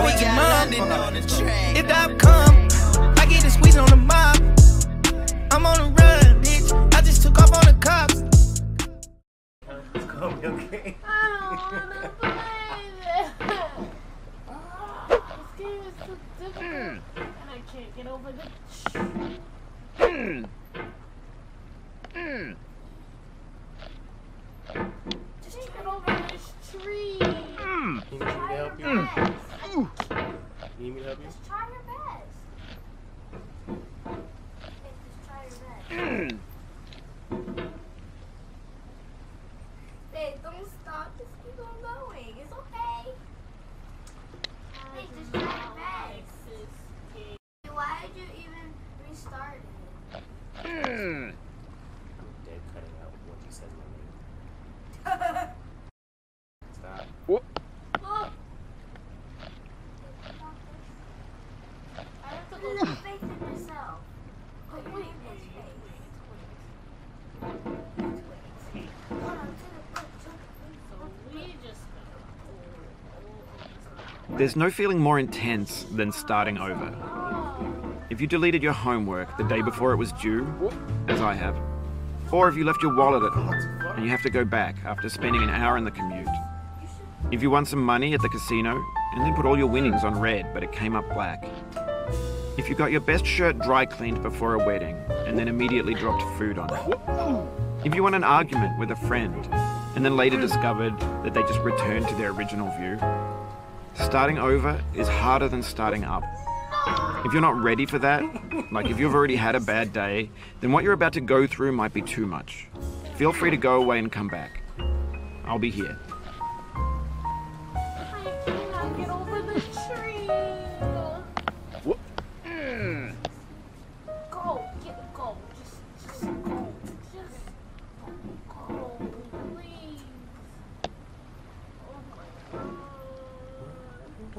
with your mom. If that come, I get the squeeze on the mob. I'm on the run, bitch. I just took off on the cops. It's gonna be okay. I don't wanna play this. This game is too difficult, and I can't get over the Just get over this tree. You need me to help you? You need me to help you? Just try your best. Just try your best. Hey, don't stop. Just keep on going. It's okay. Hey, just try your best. Why did you even restart it? I'm dead cutting out what you said my name. Stop. Look. I have to go. Put faith in yourself. Put faith in his face. So we just There's no feeling more intense than starting over. If you deleted your homework the day before it was due, as I have, or if you left your wallet at home and you have to go back after spending an hour in the commute. If you won some money at the casino and then put all your winnings on red but it came up black. If you got your best shirt dry cleaned before a wedding and then immediately dropped food on it. If you won an argument with a friend and then later discovered that they just returned to their original view. Starting over is harder than starting up. If you're not ready for that, like if you've already had a bad day, then what you're about to go through might be too much. Feel free to go away and come back. I'll be here. I cannot get over the tree. Go, go. Just go. Just go, please. Oh my God.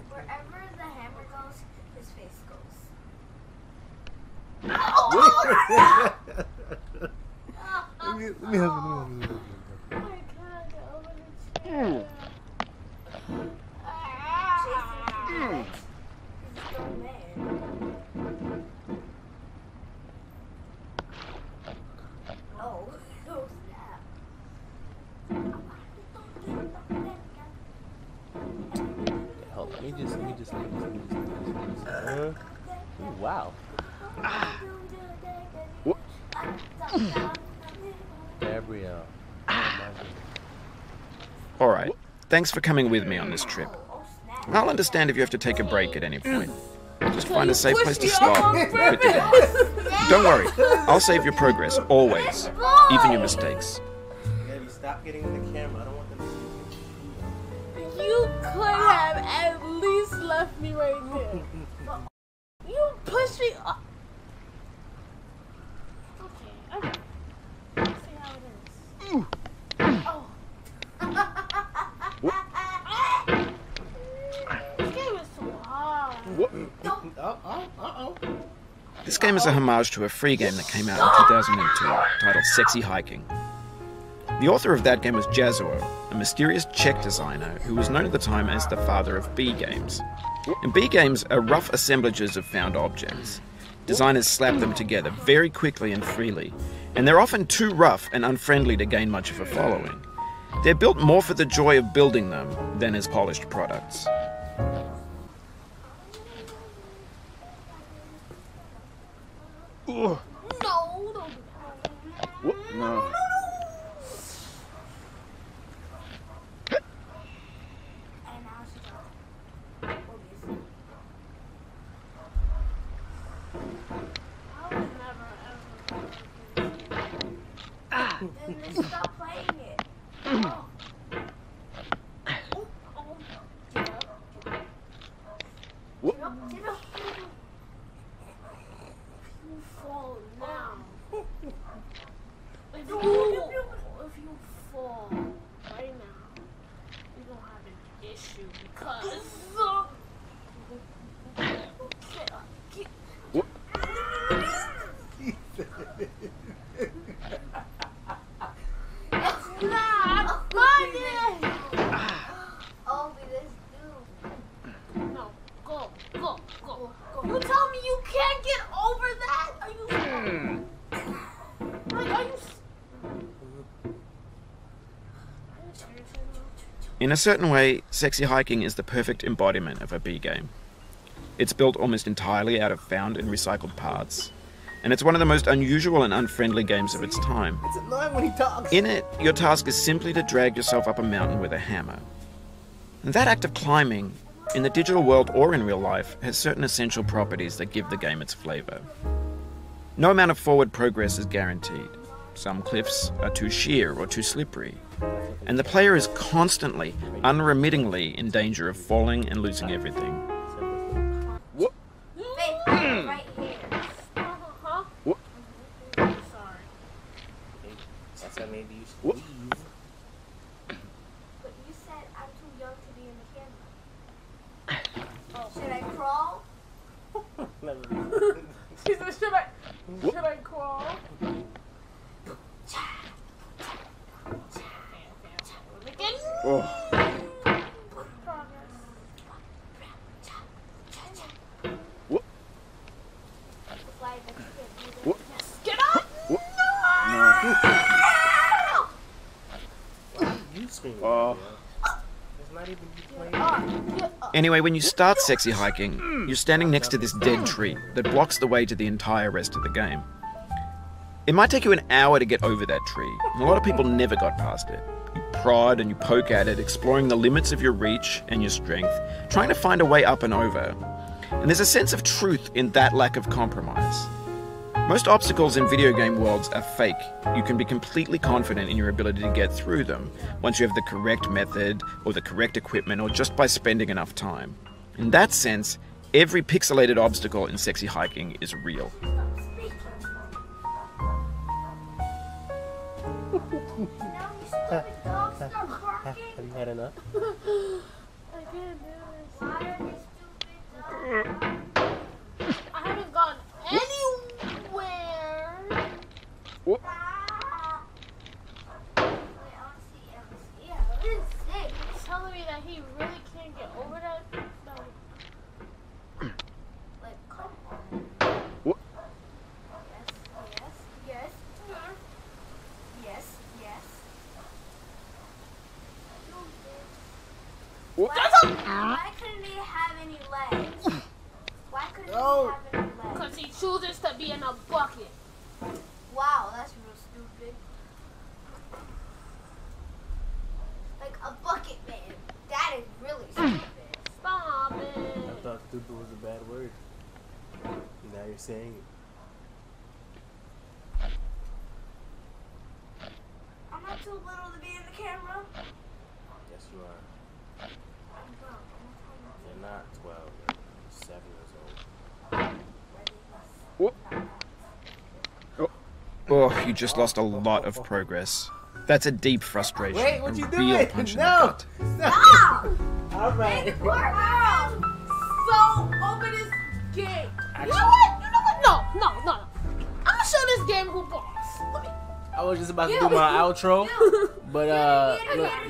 Wherever the hammer goes, his face goes. Let me help you. I can't get over the tree. Hold on, let me just. Ooh, wow. Gabrielle. Alright, thanks for coming with me on this trip. I'll understand if you have to take a break at any point. Just find a safe place to stop. Quit the game. Don't worry, I'll save your progress, always. Even your mistakes. Gabby, stop getting in the camera. I don't want them to see you. You could have at least left me right there. You pushed me up. Okay, let's see how it is. Oh. This game is so hard. This game is a homage to a free game that came out in 2002 titled Sexy Hiking. The author of that game was Jazuo, a mysterious Czech designer who was known at the time as the father of B games. And B games are rough assemblages of found objects. Designers slap them together very quickly and freely, and they're often too rough and unfriendly to gain much of a following. They're built more for the joy of building them than as polished products. No, don't. What? No. Then just stop playing it. Oh. Get up. Get up. You fall now. If you fall right now, we don't have an issue because get up. Not funny. Oh, we just do. No, go. In a certain way, Sexy Hiking is the perfect embodiment of a B game. It's built almost entirely out of found and recycled parts, and it's one of the most unusual and unfriendly games of its time. It's annoying when he talks. In it, your task is simply to drag yourself up a mountain with a hammer. And that act of climbing, in the digital world or in real life, has certain essential properties that give the game its flavor. No amount of forward progress is guaranteed. Some cliffs are too sheer or too slippery, and the player is constantly, unremittingly in danger of falling and losing everything. Babe, right here. Sorry. That's why maybe you should leave. But you said I'm too young to be in the camera. Should I crawl? She said, should I crawl? Get up! You screaming. It's not even you playing. Anyway, when you start Sexy Hiking, you're standing next to this dead tree that blocks the way to the entire rest of the game. It might take you an hour to get over that tree, and a lot of people never got past it. You prod and you poke at it, exploring the limits of your reach and your strength, trying to find a way up and over. And there's a sense of truth in that lack of compromise. Most obstacles in video game worlds are fake. You can be completely confident in your ability to get through them once you have the correct method or the correct equipment or just by spending enough time. In that sense, every pixelated obstacle in Sexy Hiking is real. Now you stupid dog start barking. Have you had enough? I can't do this. Why are you stupid dog? I haven't gone anywhere. Ah. Wait, I want to see. Yeah, what is this? He's telling me that he really can't get over that. No. Like, come on. What? Yes. Yes. Yes. Do this. Why couldn't he have any legs? Why couldn't he have any legs? Because he chooses to be in a bucket. Wow, that's real stupid. Like a bucket man. That is really stupid. Stop I it. thought stupid was a bad word. Now you're saying it. I'm not too little to be in the camera. Yes, you are. You're not 12. You're 7 years old. Oh, you just lost a lot of progress. That's a deep frustration. Wait, what you a doing? real punch in the No! gut. Stop! All right. Poor girl. So, open this game. You know what? No. I'm gonna show this game who boss. Let me. I was just about to do my outro, but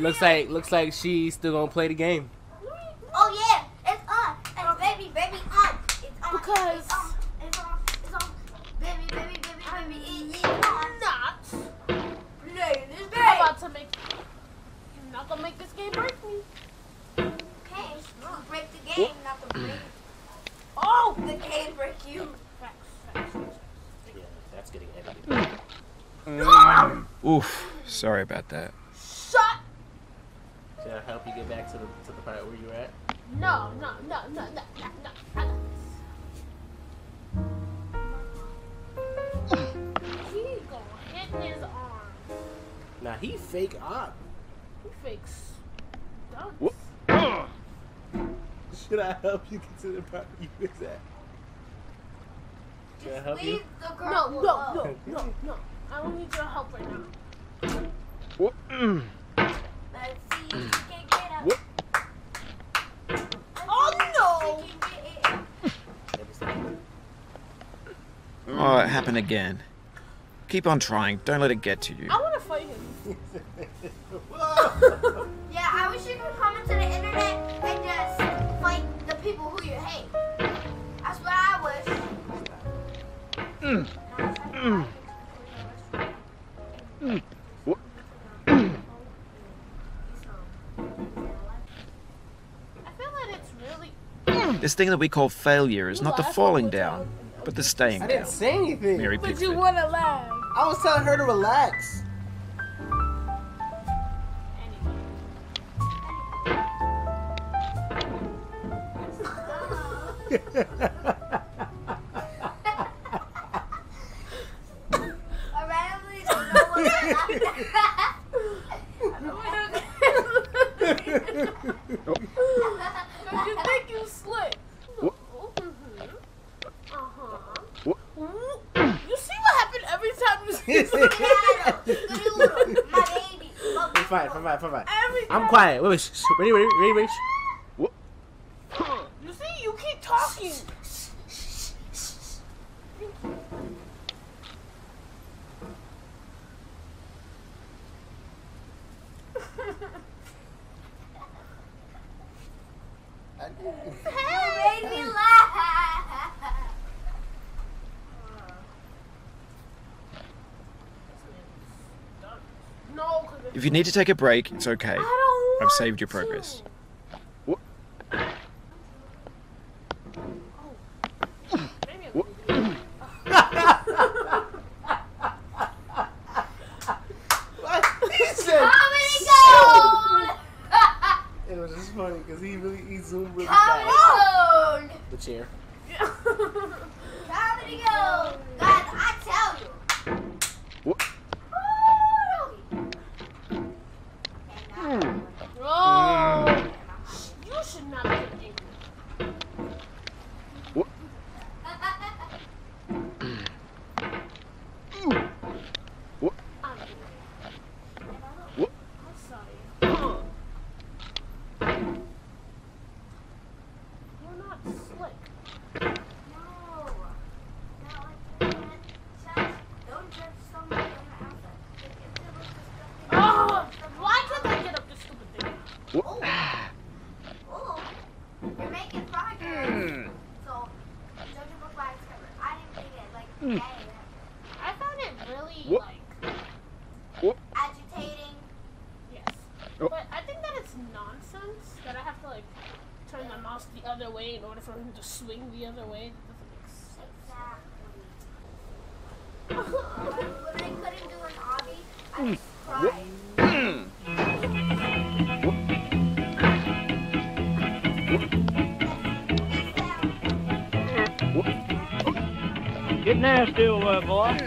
looks like she's still gonna play the game. Oh yeah, it's on. It's baby on. It's on. Because- It's on. Baby, it's on. I'm not. Play this I'm game. about to make. You're not gonna make this game break me. Okay, you break the game, not the break. Oh! The game break you. Yeah, that's getting edited. Oof, sorry about that. Shut. Should I help you get back to the part where you're at? No. He gonna hit his arm. Nah, he fake up. He fakes dunks. Should I help you get to the part where you was at? Should I help you? Leave the girl alone. No. I don't need your help right now. Let's see if you can get up. Oh no! Oh, it happened again. Keep on trying. Don't let it get to you. I want to fight him. Yeah, I wish you could come into the internet and just fight the people who you hate. That's what I wish. This thing that we call failure is not the falling down, but the staying I down. didn't say anything. Mary But Pickford. you want to laugh. I was telling her to relax. I randomly don't know what You think you slick. You see what happened every time you see my baby. Fine. Every I'm time. quiet. Wait. Shh. Ready. You see, you keep talking. Hey, made me laugh. No, 'cause If you need to take a break, it's okay. I don't want I've saved your to. progress. Maybe I could do it. What? He said. Comedy Gold. It was just funny because he zoomed really Comedy fast. Gold. The chair. Comedy Gold. Guys, I tell you. Oh, you should not get angry. I'm sorry. You're not slick. Oh, why couldn't I get up this stupid thing? You're making progress. So, judging book by its cover. I didn't think it like I found it really agitating. yes. But I think that it's nonsense that I have to like turn my mouse the other way in order for him to swing the other way. It doesn't make sense. When I couldn't do an obby, I just cried. Get nasty over there, boy.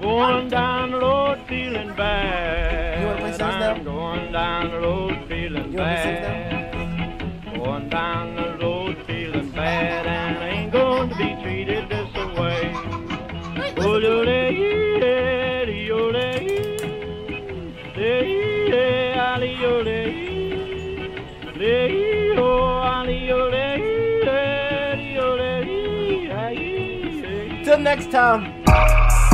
Going down the road feeling bad. You wanna play Sims now? I'm going down the road feeling You wanna play Sims bad. Going down the road feeling bad, and I ain't going to be treated this way. Oh, Till next time.